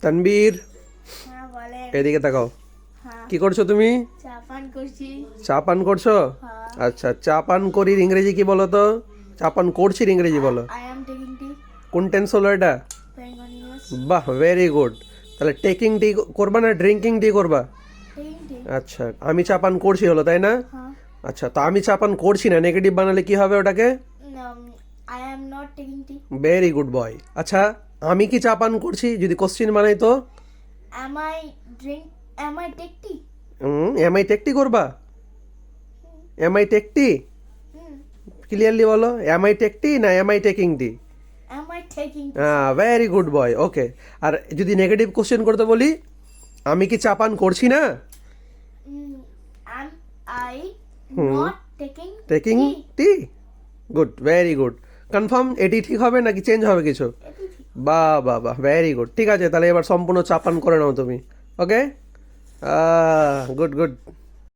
তানবীর, হ্যাঁ বলেন। এদিকে তাকাও। হ্যাঁ, কি করছো তুমি? চা পান করছি। চা পান করছো? হ্যাঁ। আচ্ছা, চা পান করির ইংরেজি কি বলো তো? চা পান করছির ইংরেজি বলো। I am taking tea. কোন টেন্স হলো এটা? কন্টিনিউয়াস। বাহ, ভেরি গুড। তাহলে টেকিং টি করবা না ড্রিঙ্কিং টি করবা? Taking tea. আচ্ছা, আমি চা পান করছি হলো, তাই না? হ্যাঁ। আচ্ছা, তো আমি চা পান করছি না নেগেটিভ বানালে কি হবে ওটাকে? I am not taking tea. Very good boy. আচ্ছা, আমি কি চা পান করছি যদি কোশ্চিন বানাই তো? Am I drink, am I take tea? Am I take tea করবা? Am I take tea? Clearly বলো, এম আই টেক টি না am I taking tea? Am I taking tea? হ্যাঁ, ভেরি গুড বয়। ওকে, আর যদি negative question করতে বলি, আমি কি চা পান করছি না? Am I not taking taking tea? Good, very good. Confirm এটি ঠিক হবে নাকি চেঞ্জ হবে কিছু? বাহ বাহ বাহ, ভেরি গুড। ঠিক আছে, তাহলে এবার সম্পূর্ণ চা পান করে নাও তুমি। ওকে, গুড গুড।